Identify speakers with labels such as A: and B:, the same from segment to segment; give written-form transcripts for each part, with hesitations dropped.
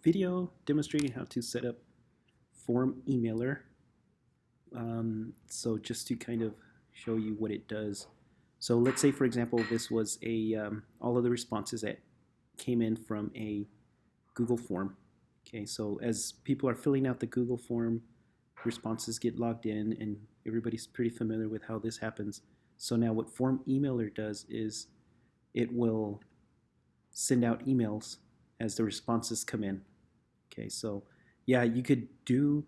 A: video demonstrating how to set up Form Emailer. So just to kind of show you what it does. So let's say, for example, this was all of the responses that came in from a Google form. Okay, so as people are filling out the Google form, responses get logged in, and everybody's pretty familiar with how this happens. So now what Form Emailer does is it will send out emails as the responses come in. Okay, so yeah, you could do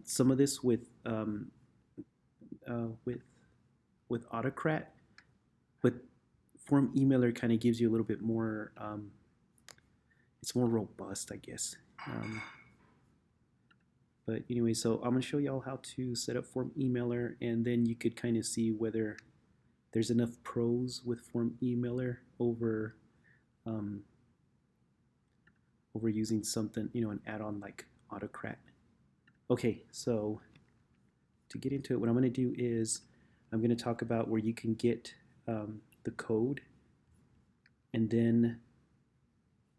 A: some of this uh, with with Autocrat, but Form Emailer kind of gives you a little bit more. It's more robust, I guess. But anyway, so I'm gonna show y'all how to set up Form Emailer, and then you could kind of see whether there's enough pros with Form Emailer um, over using something, an add-on like Autocrat. Okay, so to get into it, what I'm going to do is I'm going to talk about where you can get the code, and then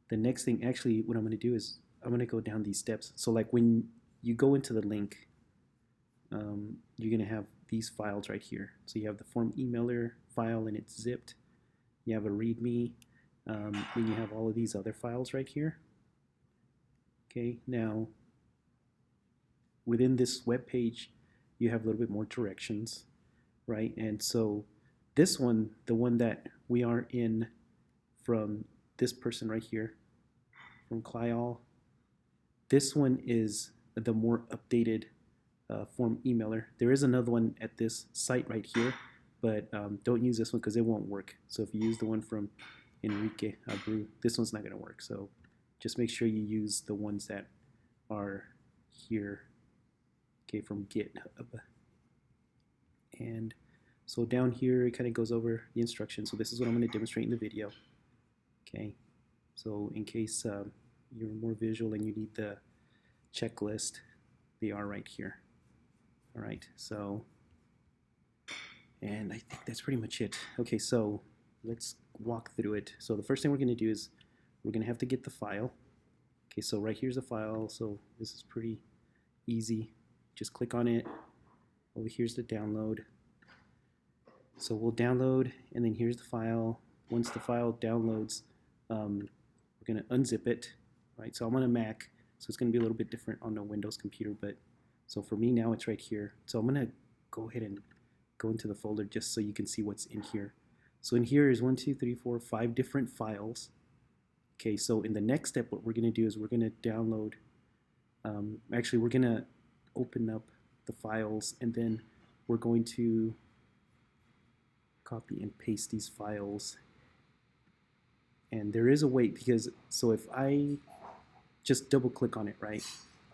A: the next thing, actually, what I'm going to do is I'm going to go down these steps. So like when you go into the link, you're going to have these files right here. So you have the Form Emailer file and it's zipped. You have a README, then you have all of these other files right here. Okay, now within this web page, you have a little bit more directions, right? And so this one, the one that we are in from this person right here, from Clyall, this one is the more updated Form Emailer. There is another one at this site right here, but don't use this one because it won't work. So if you use the one from Enrique Abreu, this one's not going to work. So just make sure you use the ones that are here, okay, from GitHub. And so down here, it kind of goes over the instructions. So this is what I'm going to demonstrate in the video. Okay, so in case you're more visual and you need the checklist, they are right here. All right, so, and I think that's pretty much it. Okay, so let's walk through it. So the first thing we're going to do is we're going to have to get the file. Okay, so right here's the file. So this is pretty easy. Just click on it. Over here's the download. So we'll download, and then here's the file. Once the file downloads, we're going to unzip it. Right. So I'm on a Mac, so it's going to be a little bit different on a Windows computer. But so for me now, it's right here. So I'm going to go ahead and go into the folder just so you can see what's in here. So in here is 1, 2, 3, 4, 5 different files. Okay. So in the next step, what we're going to do is we're going to download. Actually, we're going to open up the files, and then we're going to copy and paste these files. And there is a way, because so if I just double click on it, right,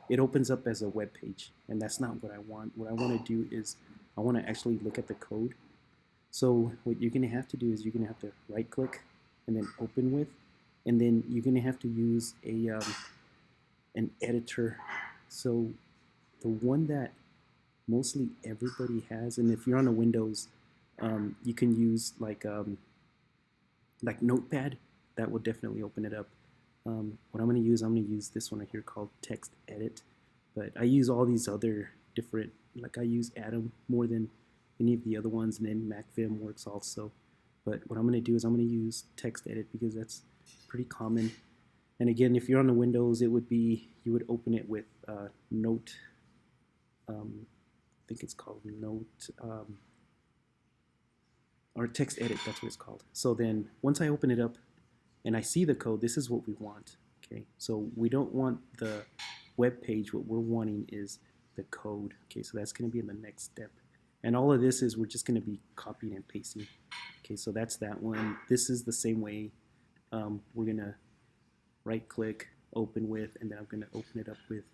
A: it opens up as a web page, and that's not what I want. What I want to do is I want to actually look at the code. So what you're going to have to do is you're going to have to right click and then open with, and then you're going to have to use an editor. So the one that mostly everybody has, and if you're on a Windows, you can use like Notepad. That will definitely open it up. What I'm going to use this one right here called Text Edit. But I use all these other different, like I use Atom more than any of the other ones, and then MacVim works also. But what I'm going to do is I'm going to use Text Edit because that's pretty common. And again, if you're on the Windows, it would be, you would open it with Note, I think it's called Note, or Text Edit, that's what it's called. So then once I open it up and I see the code, this is what we want. Okay, so we don't want the web page. What we're wanting is the code. Okay, so that's going to be in the next step. And all of this is we're just going to be copying and pasting. Okay, so that's that one. This is the same way. We're going to right click, open with, and then I'm going to open it up with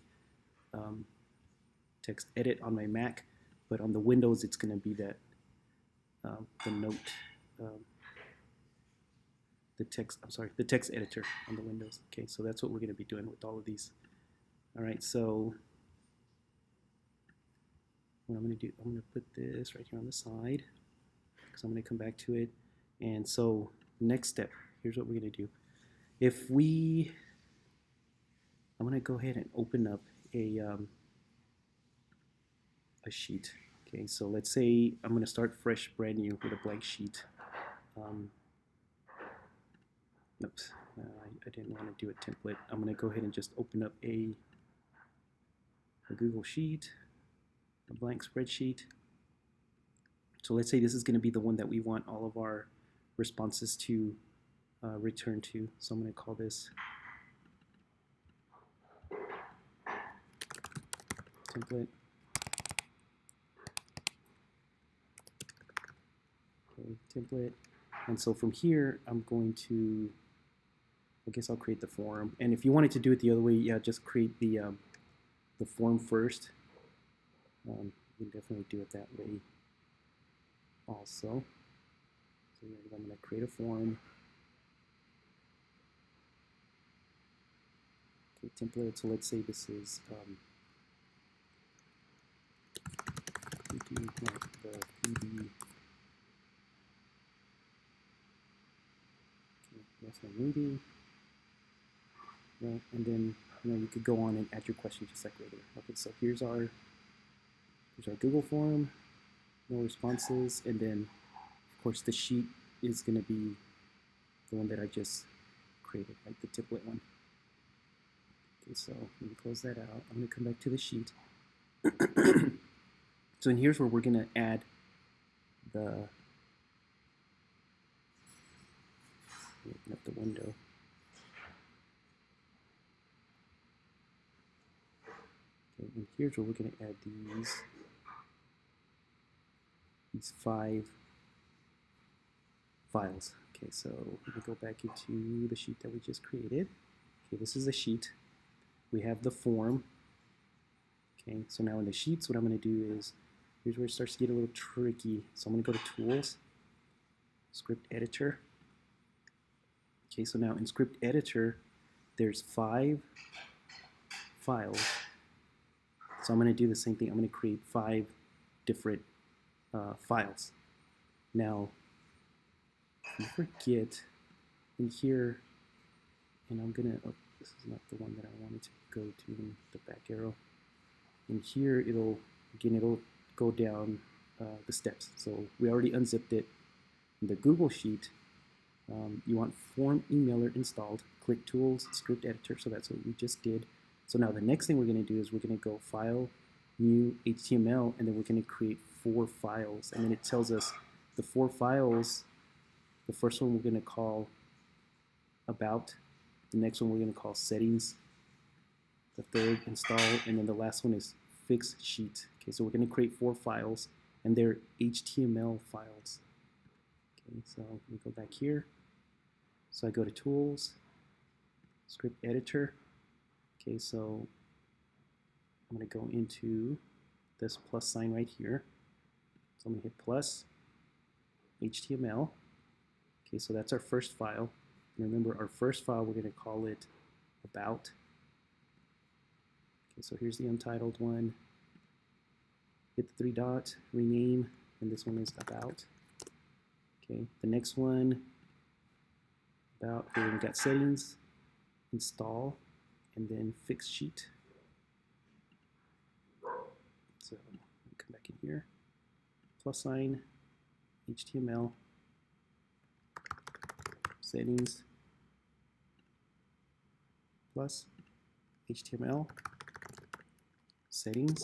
A: Text Edit on my Mac. But on the Windows, it's going to be that the Note, the text editor on the Windows. Okay, so that's what we're going to be doing with all of these. All right, so what I'm going to do, I'm going to put this right here on the side because I'm going to come back to it. And so next step, here's what we're going to do. If we I'm going to go ahead and open up a sheet. Okay, so let's say I'm going to start fresh, brand new with a blank sheet. Oops, I didn't want to do a template. I'm going to go ahead and just open up a Google Sheet, a blank spreadsheet. So let's say this is going to be the one that we want all of our responses to return to. So I'm going to call this template. Okay, template. And so from here, I'm going to, I guess I'll create the form. And if you wanted to do it the other way, yeah, just create the form first. You can definitely do it that way also. So here I'm going to create a form. Okay, template. So let's say this is the PD. National meeting. Right, and then you could go on and add your question just like regular. Okay, so here's our Google form, no responses, and then of course the sheet is going to be the one that I just created, like the template one. Okay, so let me close that out. I'm going to come back to the sheet. So and here's where we're going to add the, open up the window. Okay, and here's where we're going to add these 5 files. Okay, so let me go back into the sheet that we just created. Okay, this is a sheet. We have the form. Okay, so now in the sheets, what I'm going to do is, here's where it starts to get a little tricky. So I'm going to go to Tools, Script Editor. Okay, so now in Script Editor, there's 5 files. So I'm going to do the same thing. I'm going to create 5 different files. Now, if you forget, in here, and I'm going to, oh, this is not the one that I wanted to go to, in the back arrow. In here, it'll go down the steps. So we already unzipped it. In the Google Sheet, you want Form Emailer installed. Click Tools, Script Editor. So that's what we just did. So now the next thing we're going to do is we're going to go File, New, HTML, and then we're going to create 4 files. And then it tells us the 4 files. The first one we're going to call About. The next one we're going to call Settings. The third, Install, and then the last one is Fix Sheet. Okay, so we're going to create 4 files, and they're HTML files. Okay, so let me go back here. So I go to Tools, Script Editor. Okay, so I'm going to go into this plus sign right here. So I'm going to hit plus, HTML. Okay, so that's our first file. And remember, our first file, we're going to call it About. Okay, so here's the untitled one. Hit the 3 dots, rename, and this one is About. Okay, the next one, About, okay, we got Settings, Install, and then Fix Sheet. So come back in here, plus sign, HTML, Settings, plus HTML, Settings.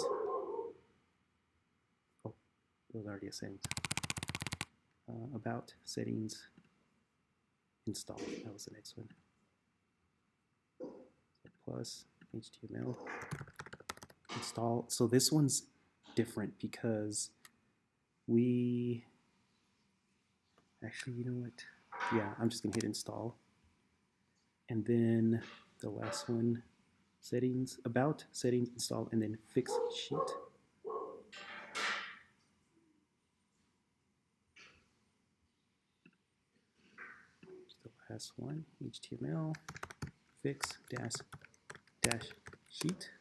A: Oh, those are already a settings. About, Settings, Install. That was the next one. So plus HTML, Install. So this one's different because we actually, you know what? Yeah, I'm just gonna hit Install. And then the last one, Settings, About, Settings, Install, and then Fix Sheet. The last one, HTML, Fix, dash Sheet.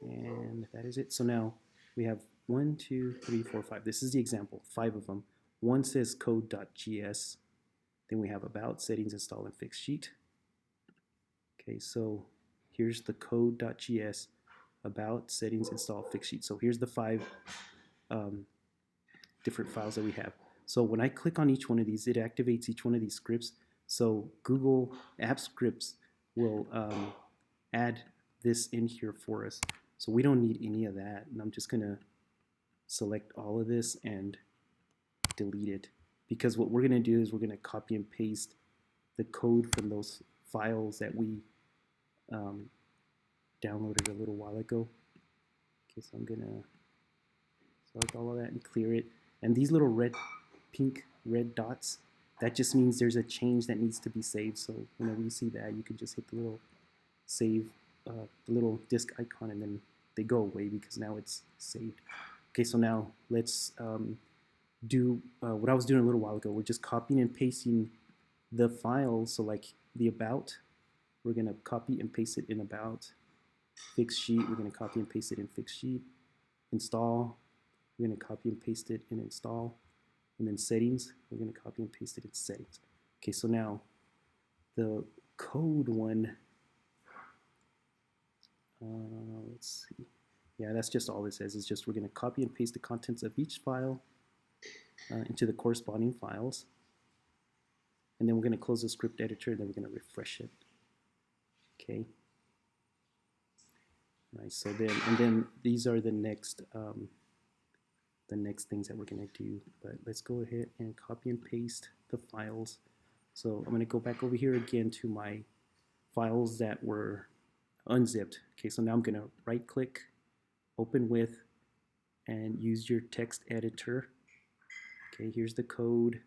A: And that is it. So now we have 1, 2, 3, 4, 5. This is the example, 5 of them. One says code.js. Then we have About, Settings, Install, and Fix Sheet. Okay, so here's the code.js, about, settings, install, fix sheet. So here's the 5 um, different files that we have. So when I click on each one of these, it activates each one of these scripts. So Google Apps Scripts will add this in here for us. So we don't need any of that. And I'm just going to select all of this and delete it. Because what we're going to do is we're going to copy and paste the code from those files that we downloaded a little while ago. Okay, so I'm going to select all of that and clear it. And these little pink red dots, that just means there's a change that needs to be saved. So whenever you see that, you can just hit the little save, the little disk icon, and then they go away because now it's saved. Okay, so now let's do what I was doing a little while ago. We're just copying and pasting the files. So like the about, we're going to copy and paste it in about. Fix sheet, we're going to copy and paste it in fix sheet. Install, we're going to copy and paste it in install. And then settings, we're going to copy and paste it in settings. Okay, so now the code one, let's see. Yeah, that's just all it says. It's just we're going to copy and paste the contents of each file into the corresponding files. And then we're going to close the script editor, and then we're going to refresh it. Okay. Right, so then these are the next things that we're going to do. But let's go ahead and copy and paste the files. So I'm going to go back over here again to my files that were unzipped. Okay, so now I'm going to right click, open with, and use your text editor. Okay, here's the code.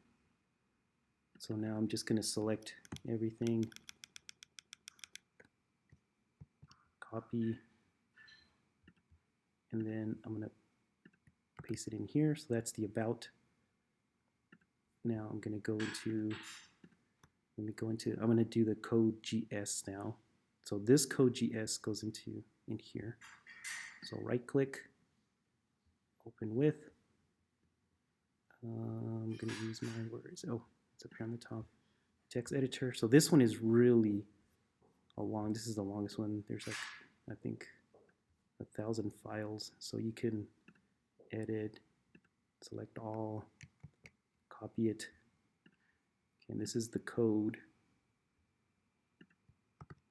A: So now I'm just going to select everything, copy, and then I'm going to paste it in here. So that's the about. Now I'm going to go into, I'm going to do the code.js now. So this code.js goes in here. So right click, open with. I'm going to use my words. Oh, it's up here on the top. Text editor. So this one is really long. This is the longest one. There's like, I think, 1,000 files. So you can edit, select all, copy it. Okay, and this is the code.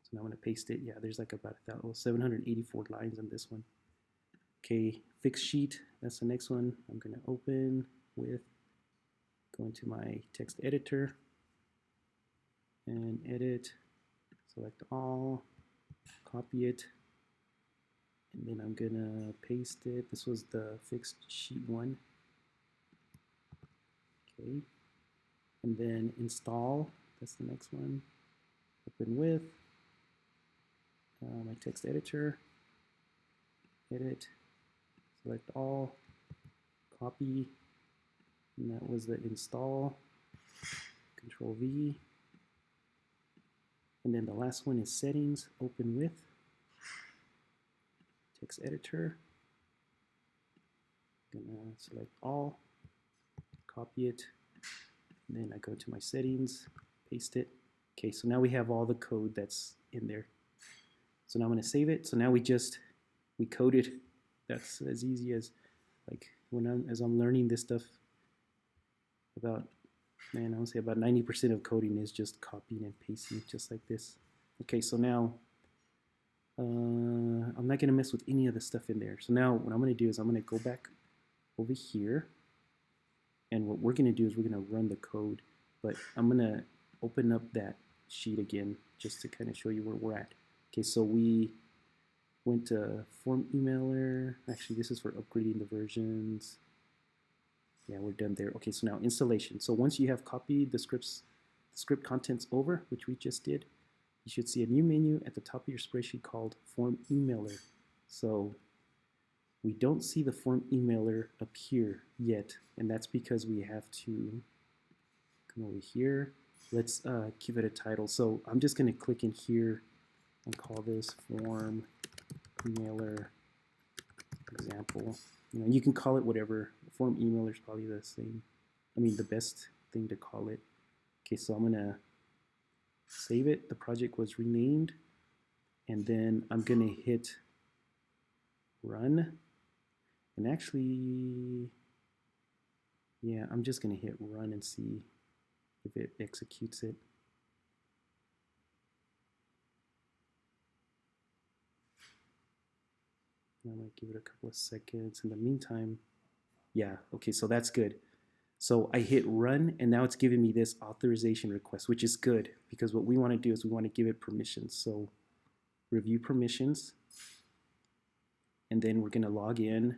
A: So now I'm going to paste it. Yeah, there's like about 784 lines on this one. Okay, fix sheet. That's the next one. I'm going to open with, go into my text editor and edit, select all, copy it, and then I'm going to paste it. This was the fixed sheet one. Okay, and then install. That's the next one. Open with my text editor, edit, select all, copy, and that was the install, Control V. And then the last one is settings, open with, text editor, I'm gonna select all, copy it, and then I go to my settings, paste it. Okay, so now we have all the code that's in there. So now I'm going to save it. So now we coded. That's as easy as, like, as I'm learning this stuff, I would say about 90% of coding is just copying and pasting, just like this. Okay, so now I'm not going to mess with any of the stuff in there. So now what I'm going to do is I'm going to go back over here, and what we're going to do is we're going to run the code, but I'm going to open up that sheet again just to kind of show you where we're at. Okay, so we went to form emailer. Actually, this is for upgrading the versions. Yeah, we're done there. Okay, so now installation. So once you have copied the script contents over, which we just did, you should see a new menu at the top of your spreadsheet called form emailer. So we don't see the form emailer appear yet, and that's because we have to come over here. Let's give it a title. So I'm just going to click in here and call this form emailer example. You can call it whatever. Form emailer is probably the same. The best thing to call it. Okay, so I'm gonna save it. The project was renamed. and then I'm going to hit run. And actually, yeah, I'm just going to hit run and see if it executes it. I might give it a couple of seconds. In the meantime, yeah, okay, so that's good. So I hit run, and now it's giving me this authorization request, which is good because what we want to do is we want to give it permissions. So review permissions, and then we're going to log in.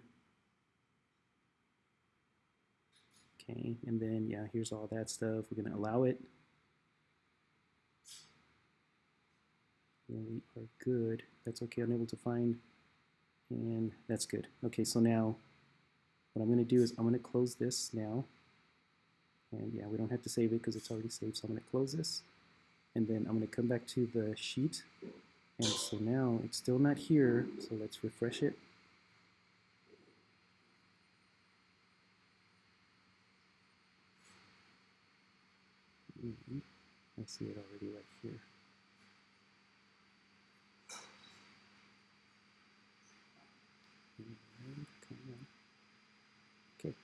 A: Okay, and then, yeah, here's all that stuff. We're going to allow it. And we are good. That's okay, unable to find. And that's good. Okay, so now what I'm going to do is I'm going to close this now. And yeah, we don't have to save it because it's already saved. So I'm going to close this. And then I'm going to come back to the sheet. And so now it's still not here. So let's refresh it. I see it already right here. Come on. Okay,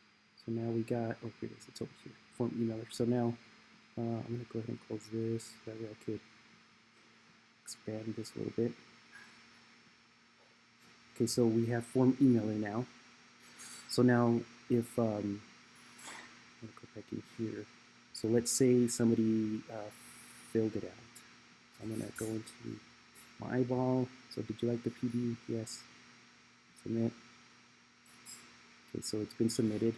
A: so now we got, oh, here it is, it's over here, form emailer. So now I'm going to go ahead and close this. That way I could expand this a little bit. Okay, so we have form emailer now. So now if, I'm going to go back in here. So let's say somebody filled it out. I'm going to go into my eyeball. So did you like the PD? Yes. Submit. Okay, so it's been submitted.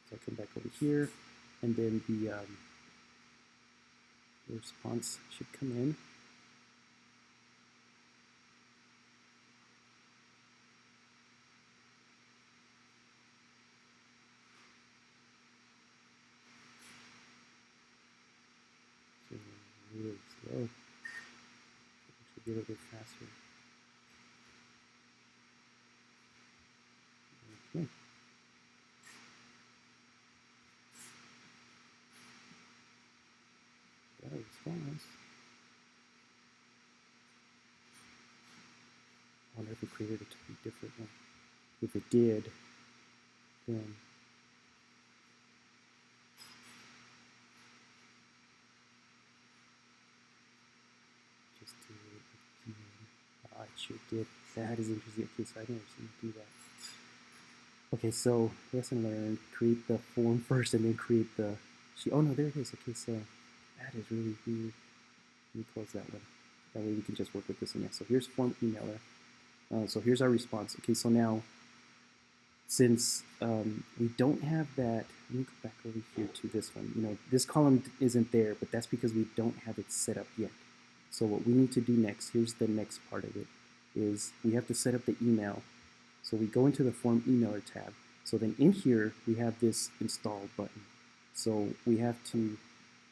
A: So I come back over here, and then the response should come in. So really slow. It should get a bit faster. Okay. Got a response. I wonder if it created a totally different one. If it did, then just do it again. It sure did. That is interesting. Okay, so I've never seen it do that. Okay, so lesson learned. Create the form first and then create the sheet. Oh no, there it is. Okay, so that is really weird. Let me close that one. That way we can just work with this one. Yeah, so here's form emailer. So here's our response. Okay, so now since we don't have that, let me go back over here to this one. You know, this column isn't there, but that's because we don't have it set up yet. So what we need to do next, here's the next part of it, is we have to set up the email. So we go into the form emailer tab. So then in here, we have this install button. So we have to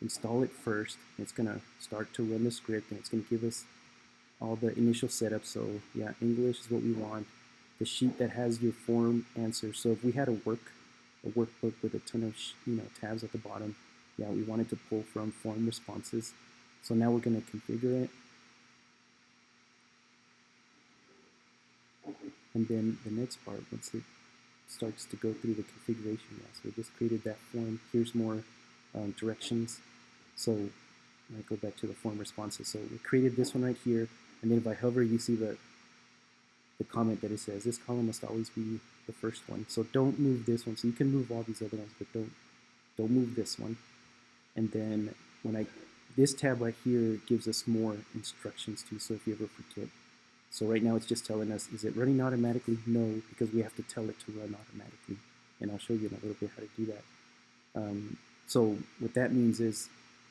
A: install it first. It's going to start to run the script, and it's going to give us all the initial setup. So yeah, English is what we want. The sheet that has your form answers. So if we had a workbook with a ton of tabs at the bottom, yeah, we wanted to pull from form responses. So now we're going to configure it. And then the next part, once it starts to go through the configuration, yeah, so we just created that form. Here's more directions. So I go back to the form responses. So we created this one right here, and then if I hover, you see the comment that it says this column must always be the first one. So don't move this one. So you can move all these other ones, but don't move this one. And then this tab right here gives us more instructions too. So if you ever forget. So right now it's just telling us, is it running automatically? No, because we have to tell it to run automatically. And I'll show you in a little bit how to do that. So what that means is,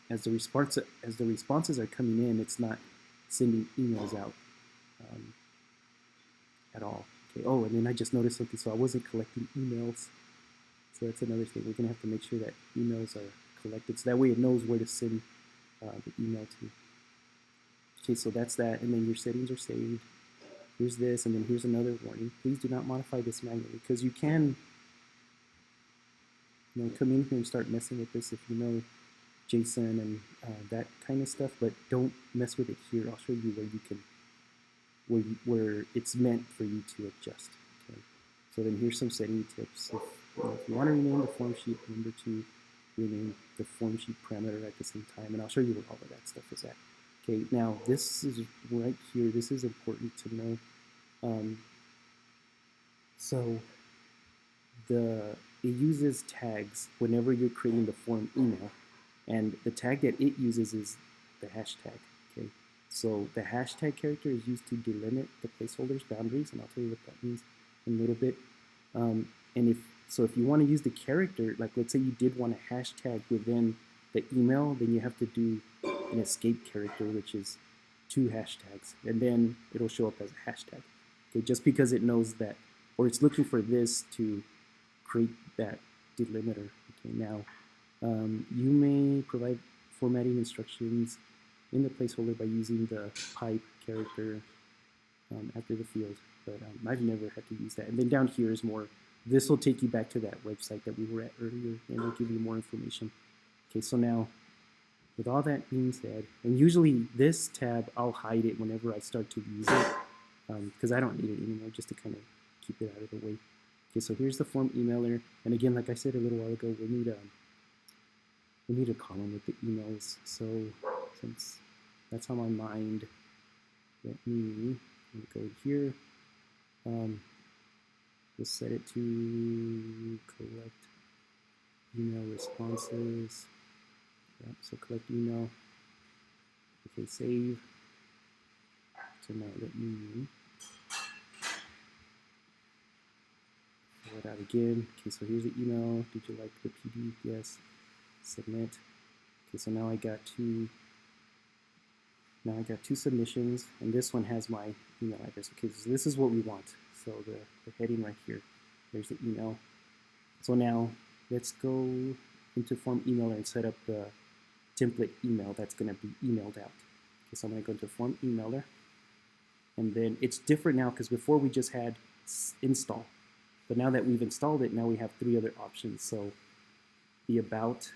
A: as the responses are coming in, it's not sending emails out at all. Okay. Oh, and then I just noticed something. So I wasn't collecting emails. So that's another thing. We're gonna have to make sure that emails are collected, so that way it knows where to send the email to. Okay, so that's that, and then your settings are saved. Here's this, and then here's another warning. Please do not modify this manually, because you can come in here and start messing with this if you know JSON and that kind of stuff, but don't mess with it here. I'll show you where you can where it's meant for you to adjust. Okay. So then here's some setting tips. If you want to rename the form sheet, remember to rename the form sheet parameter at the same time, and I'll show you where all of that stuff is at. Okay, now this is right here. This is important to know. So it uses tags whenever you're creating the form email, and the tag that it uses is the hashtag. Okay, so the hashtag character is used to delimit the placeholder's boundaries, and I'll tell you what that means in a little bit. And if you want to use the character, like let's say you did want a hashtag within the email, then you have to do an escape character, which is 2 hashtags, and then it'll show up as a hashtag. Okay, just because it knows that, or it's looking for this to create that delimiter. Okay, now you may provide formatting instructions in the placeholder by using the pipe character after the field, but I've never had to use that. And then down here is more, this will take you back to that website that we were at earlier, and it'll give you more information. Okay, so now, with all that being said, and usually this tab, I'll hide it whenever I start to use it, because I don't need it anymore, just to kind of keep it out of the way. Okay, so here's the form emailer, and again, like I said a little while ago, we need a column with the emails. So since that's on my mind, let me go here. We'll set it to collect email responses. Yeah, so collect email. Okay, save. So now let me fill it out again. Okay, so here's the email. Did you like the PD? Yes. Submit. Okay, so now I got two submissions, and this one has my email address. Okay, so this is what we want. So the heading right here, there's the email. So now let's go into form emailer and set up the template email that's going to be emailed out. Okay, so I'm going to go into form emailer, and then it's different now because before we just had install, but now that we've installed it, now we have 3 other options. So the about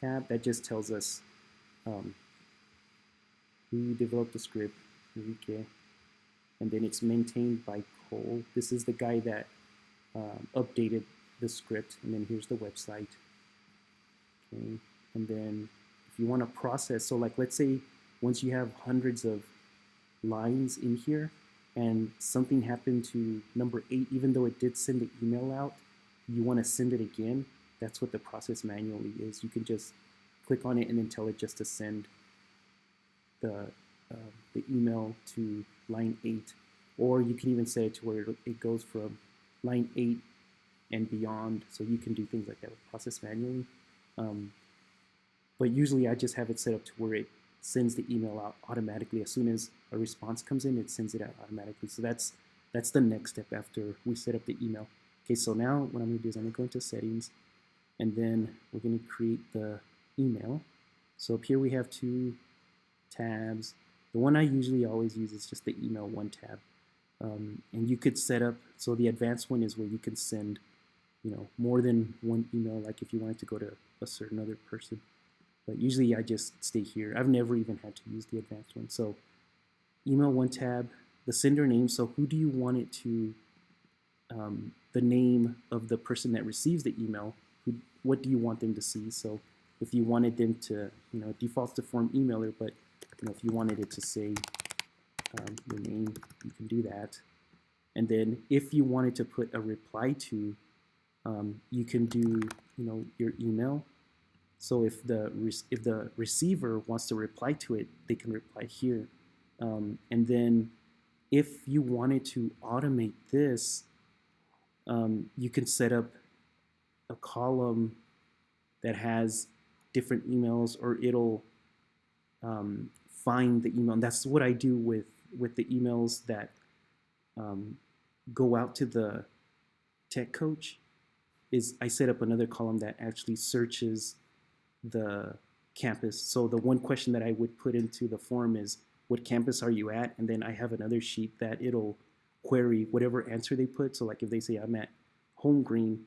A: tab, that just tells us who developed the script, Enrique, and then it's maintained by Cole. This is the guy that updated the script, and then here's the website. Okay, and then if you want to process, so like let's say once you have hundreds of lines in here, and something happened to number 8, even though it did send the email out, you want to send it again. That's what the process manually is. You can just click on it and then tell it just to send the email to line 8, or you can even set it to where it goes from line 8 and beyond. So you can do things like that with process manually. But usually I just have it set up to where it sends the email out automatically. As soon as a response comes in, it sends it out automatically. So that's the next step after we set up the email. Okay, so now what I'm going to do is I'm going to go into settings, and then we're going to create the email. So up here we have 2 tabs. The one I usually always use is just the email 1 tab. And you could set up, so the advanced one is where you can send, more than 1 email, like if you wanted to go to a certain other person. But usually I just stay here. I've never even had to use the advanced one. So email 1 tab, the sender name. So who do you want it to, the name of the person that receives the email, what do you want them to see? So if you wanted them to, it defaults to form emailer, but if you wanted it to say your name, you can do that. And then if you wanted to put a reply to, you can do, your email. So if the receiver wants to reply to it, they can reply here. And then if you wanted to automate this, you can set up a column that has different emails, or it'll find the email. And that's what I do with the emails that go out to the tech coach, is I set up another column that actually searches the campus. So the one question that I would put into the form is, what campus are you at? And then I have another sheet that it'll query whatever answer they put. So like if they say I'm at Home Green,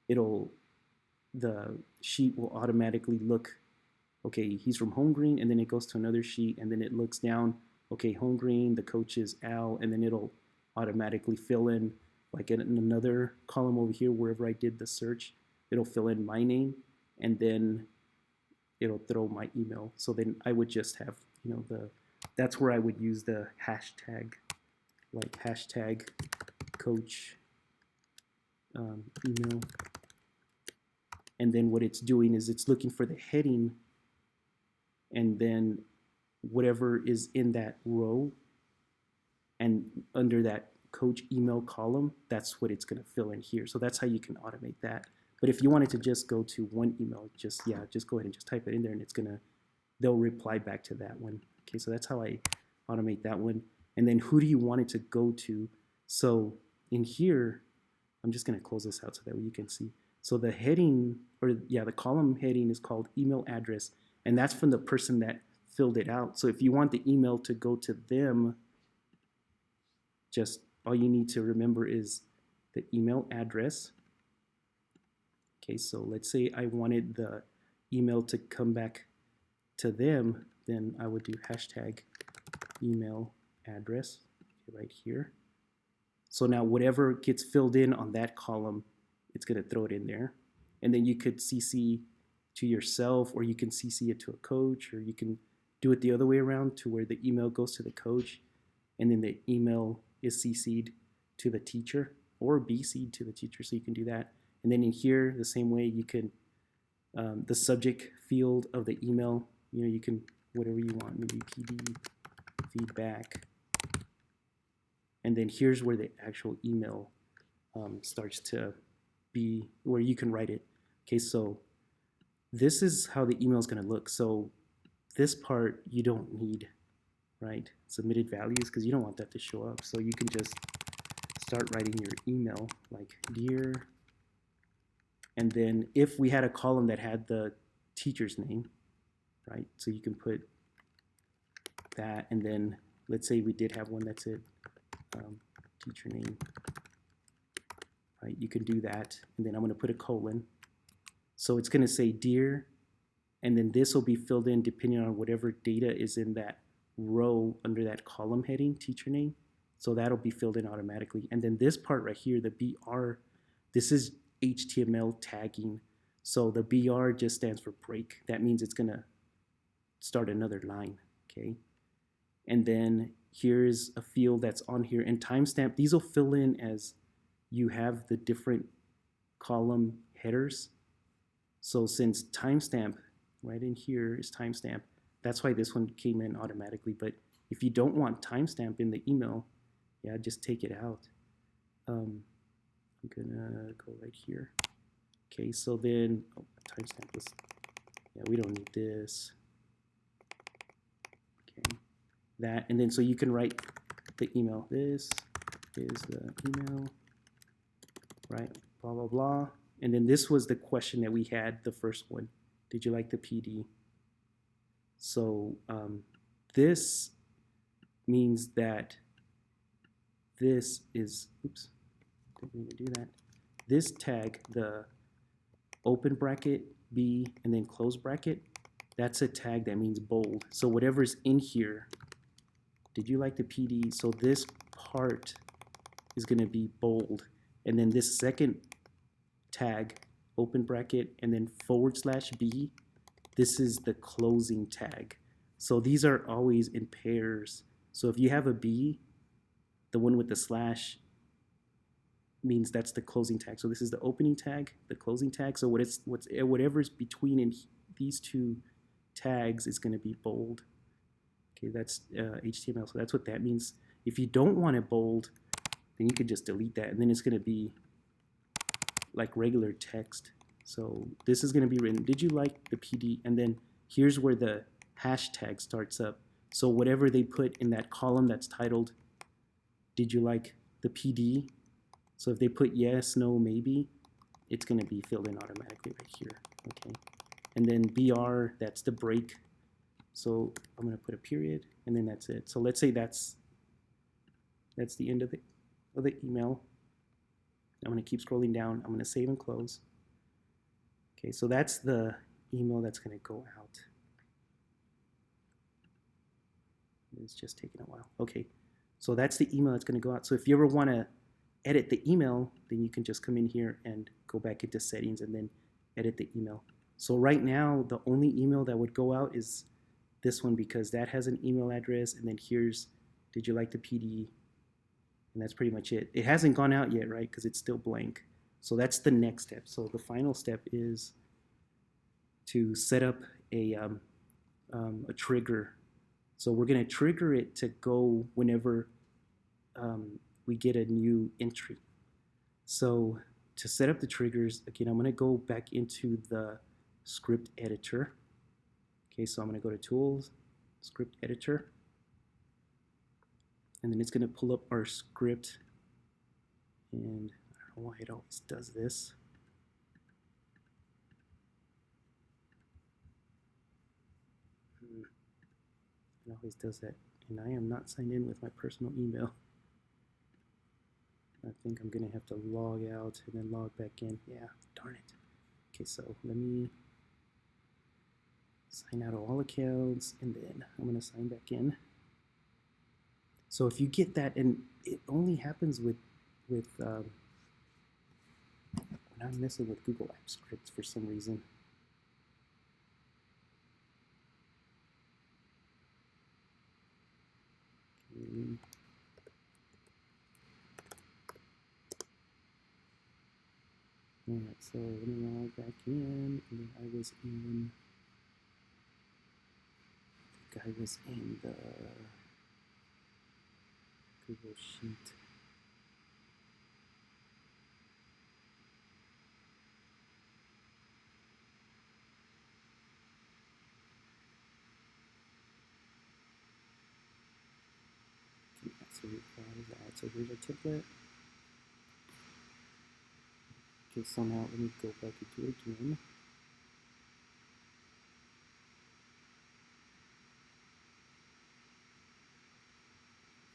A: the sheet will automatically look okay, he's from Home Green, and then it goes to another sheet, and then it looks down, okay, Home Green, the coach is Al, and then it'll automatically fill in, like in another column over here, wherever I did the search, it'll fill in my name, and then it'll throw my email. So then I would just have, that's where I would use the hashtag, like hashtag coach email. And then what it's doing is it's looking for the heading, and then whatever is in that row and under that coach email column, that's what it's going to fill in here. So that's how you can automate that. But if you wanted to just go to one email, just go ahead and just type it in there, and they'll reply back to that one. Okay, so that's how I automate that one. And then who do you want it to go to? So in here, I'm just going to close this out so that way you can see. So the heading, the column heading is called email address, and that's from the person that filled it out. So if you want the email to go to them, just all you need to remember is the email address. Okay, so let's say I wanted the email to come back to them, then I would do hashtag email address right here. So now whatever gets filled in on that column, it's going to throw it in there. And then you could CC to yourself, or you can CC it to a coach, or you can do it the other way around to where the email goes to the coach, and then the email is CC'd to the teacher, or BC'd to the teacher, so you can do that. And then in here, the same way, you can, the subject field of the email, you can, whatever you want, maybe PD feedback. And then here's where the actual email starts to be, where you can write it. Okay, so this is how the email is going to look. So this part you don't need, right? Submitted values, because you don't want that to show up. So you can just start writing your email like dear. And then if we had a column that had the teacher's name, right? So you can put that, and then let's say we did have one that said teacher name, right? You can do that, and then I'm going to put a colon. So it's going to say dear, and then this will be filled in depending on whatever data is in that row under that column heading, teacher name. So that'll be filled in automatically. And then this part right here, the BR, this is HTML tagging. So the BR just stands for break. That means it's going to start another line, okay? And then here's a field that's on here, and timestamp. These will fill in as you have the different column headers. So since timestamp right in here is timestamp, that's why this one came in automatically. But if you don't want timestamp in the email, yeah, just take it out. I'm gonna go right here. Okay, so then timestamp is, yeah, we don't need this. Okay, that, and then so you can write the email. This is the email, right? Blah blah blah. And then this was the question that we had, the first one. Did you like the PD? So this means that this is, oops, didn't mean to do that. This tag, the open bracket, B, and then close bracket, that's a tag that means bold. So whatever's in here, did you like the PD? So this part is going to be bold. And then this second tag, open bracket, and then /B, this is the closing tag. So these are always in pairs. So if you have a B, the one with the slash means that's the closing tag. So this is the opening tag, the closing tag. So whatever's between in these two tags is going to be bold. Okay, that's HTML. So that's what that means. If you don't want it bold, then you could just delete that, and then it's going to be like regular text. So this is going to be written, did you like the PD? And then here's where the hashtag starts up. So whatever they put in that column that's titled, did you like the PD? So if they put yes, no, maybe, it's going to be filled in automatically right here. Okay. And then BR, that's the break. So I'm going to put a period, and then that's it. So let's say that's the end of the email. I'm going to keep scrolling down. I'm going to save and close. Okay, so that's the email that's going to go out. It's just taking a while. Okay, so that's the email that's going to go out. So if you ever want to edit the email, then you can just come in here and go back into settings and then edit the email. So right now, the only email that would go out is this one because that has an email address, and then here's, did you like the PD? And that's pretty much it. It hasn't gone out yet, right? Because it's still blank. So that's the next step. So the final step is to set up a trigger. So we're going to trigger it to go whenever we get a new entry. So to set up the triggers, again, I'm going to go back into the script editor. Okay, so I'm going to go to Tools, Script Editor, and then it's going to pull up our script. And I don't know why it always does this. It always does that. And I am not signed in with my personal email. I think I'm going to have to log out and then log back in. Yeah, darn it. Okay, so let me sign out of all accounts, and then I'm going to sign back in. So if you get that, and it only happens with when I'm messing with Google Apps Script for some reason. Okay. Alright, so let me log back in, and then I was in the Google Sheet. Okay, so what is that? So here's our template. Okay, so now let me go back into it again.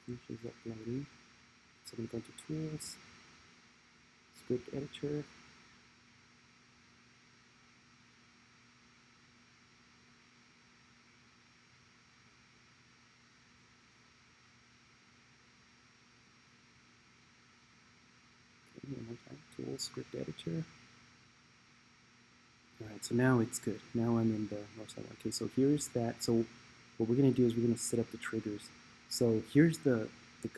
A: Finishes uploading. So I'm going to go into Tools, Script Editor. Okay, one more time. Tools, Script Editor. Alright, so now it's good. Now I'm in the north side. Okay, so here's that. So what we're going to do is we're going to set up the triggers. So here's the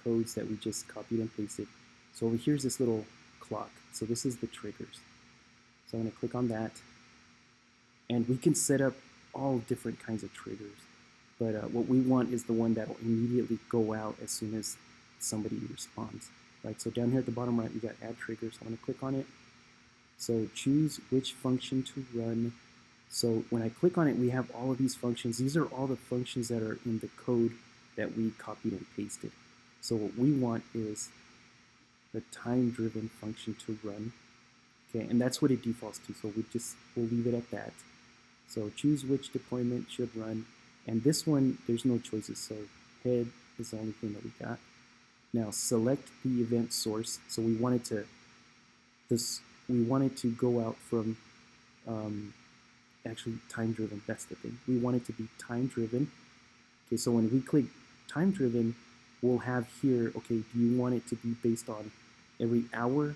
A: codes that we just copied and pasted. So over here's this little clock. So this is the triggers. So I'm going to click on that. And we can set up all different kinds of triggers. But what we want is the one that will immediately go out as soon as somebody responds. Right, so down here at the bottom right, we got add triggers. I'm going to click on it. So choose which function to run. So when I click on it, we have all of these functions. These are all the functions that are in the code that we copied and pasted. So what we want is the time-driven function to run. Okay, and that's what it defaults to. So we'll leave it at that. So choose which deployment should run. And this one, there's no choices. So head is the only thing that we got. Now select the event source. So we wanted to go out from actually time-driven. That's the thing. We want it to be time-driven. Okay, so when we click time-driven, we'll have here, okay, do you want it to be based on every hour,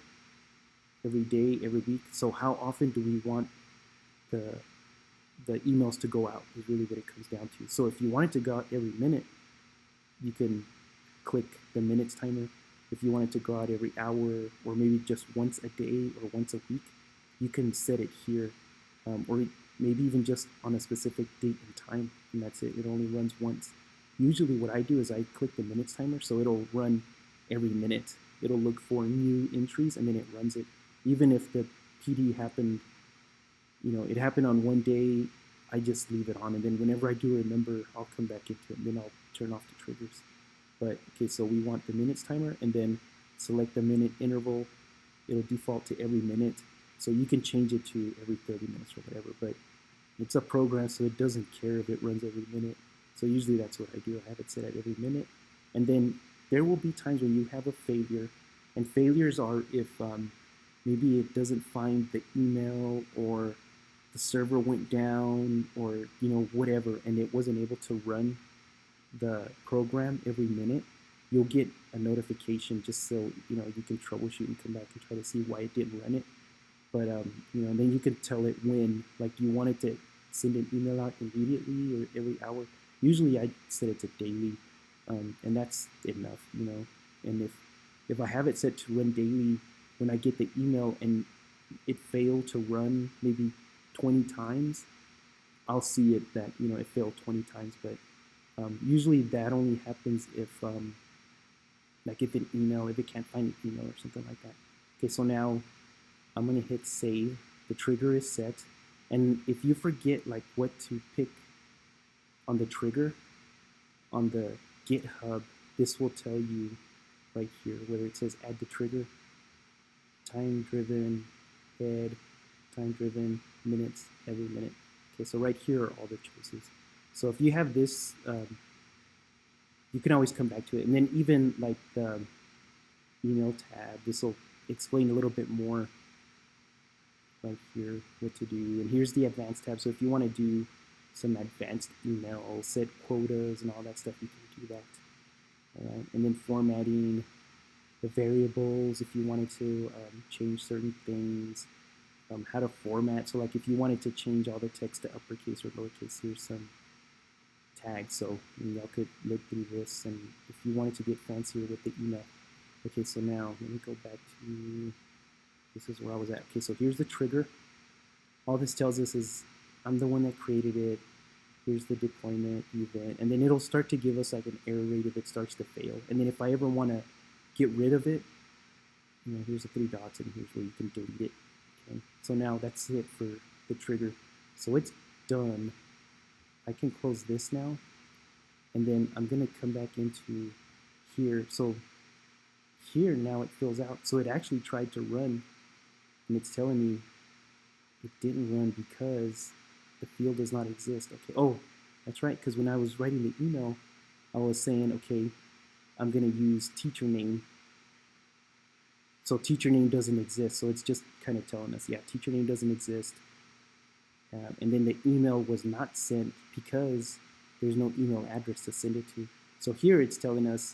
A: every day, every week? So how often do we want the emails to go out is really what it comes down to. So if you want it to go out every minute, you can click the minutes timer. If you want it to go out every hour, or maybe just once a day or once a week, you can set it here, or maybe even just on a specific date and time, and that's it. It only runs once. Usually what I do is I click the minutes timer, so it'll run every minute. It'll look for new entries, and then it runs it. Even if the PD happened, it happened on one day, I just leave it on, and then whenever I do remember, I'll come back into it, and then I'll turn off the triggers. But, okay, so we want the minutes timer, and then select the minute interval. It'll default to every minute. So you can change it to every 30 minutes or whatever, but it's a program, so it doesn't care if it runs every minute. So usually that's what I do. I have it set at every minute. And then there will be times when you have a failure, and failures are if maybe it doesn't find the email, or the server went down, or whatever, and it wasn't able to run the program every minute, you'll get a notification just so you can troubleshoot and come back and try to see why it didn't run it. But then you can tell it when, like, you want it to send an email out immediately or every hour. Usually, I set it to daily, and that's enough. And if I have it set to run daily, when I get the email and it failed to run maybe 20 times, I'll see it that it failed 20 times. But usually that only happens if like if it can't find an email or something like that. Okay, so now I'm gonna hit save. The trigger is set, and if you forget like what to pick on the trigger on the GitHub, this will tell you right here whether it says add the trigger, time driven, head, time driven, minutes, every minute. Okay, so right here are all the choices. So if you have this, you can always come back to it. And then even like the email tab, this will explain a little bit more right here what to do. And here's the advanced tab. So if you want to do some advanced emails, set quotas and all that stuff, you can do that. All right, and then formatting the variables if you wanted to change certain things, how to format. So like if you wanted to change all the text to uppercase or lowercase, here's some tags. So y'all could look through this, and if you wanted to get fancier with the email. Okay, so now let me go back to, this is where I was at. Okay, so here's the trigger. All this tells us is I'm the one that created it. Here's the deployment event, and then it'll start to give us like an error rate if it starts to fail. And then if I ever want to get rid of it, here's the 3 dots, and here's where you can delete it. Okay, so now that's it for the trigger. So it's done. I can close this now, and then I'm gonna come back into here. So here now it fills out. So it actually tried to run, and it's telling me it didn't run because the field does not exist. Okay, oh, that's right, because when I was writing the email, I was saying, okay, I'm gonna use teacher name. So teacher name doesn't exist. So it's just kind of telling us, yeah, teacher name doesn't exist. And then the email was not sent because there's no email address to send it to. So here it's telling us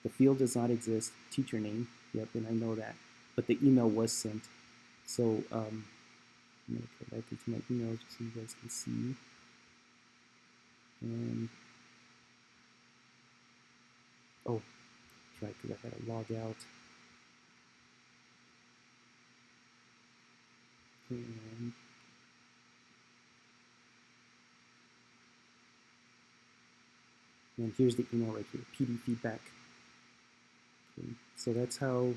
A: the field does not exist, teacher name. Yep, and I know that. But the email was sent. So I'm going to go back into my email just so you guys can see. And oh, that's right, because I had to log out. And here's the email right here, PD feedback. Okay, so that's how,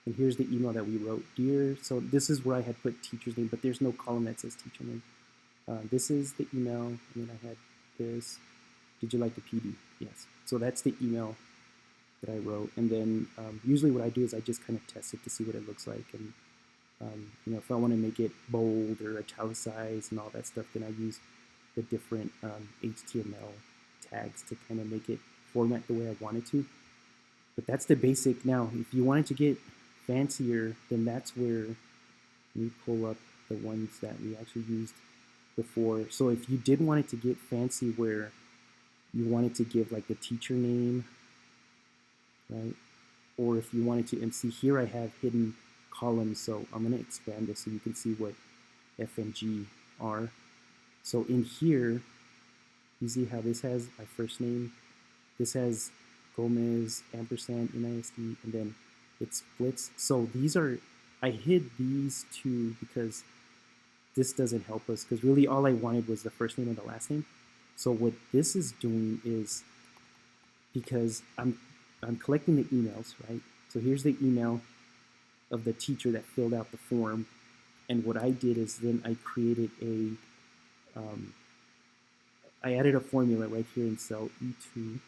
A: and here's the email that we wrote. Dear, so this is where I had put teacher's name, but there's no column that says teacher name. This is the email, and then I had this. Did you like the PD? Yes. So that's the email that I wrote. And then usually what I do is I just kind of test it to see what it looks like. And if I want to make it bold or italicized and all that stuff, then I use the different HTML tags to kind of make it format the way I want it to. But that's the basic. Now, if you wanted to get fancier, then that's where we pull up the ones that we actually used before. So if you did want it to get fancy where you wanted to give like the teacher name, right? Or if you wanted to, and see here I have hidden columns, so I'm going to expand this so you can see what F and G are. So in here, you see how this has my first name, this has Gomez, ampersand, NISD, and then it splits. So these are, I hid these two because this doesn't help us, because really all I wanted was the first name and the last name. So what this is doing is, because I'm collecting the emails, right? So here's the email of the teacher that filled out the form, and what I did is then I created I added a formula right here in cell E2,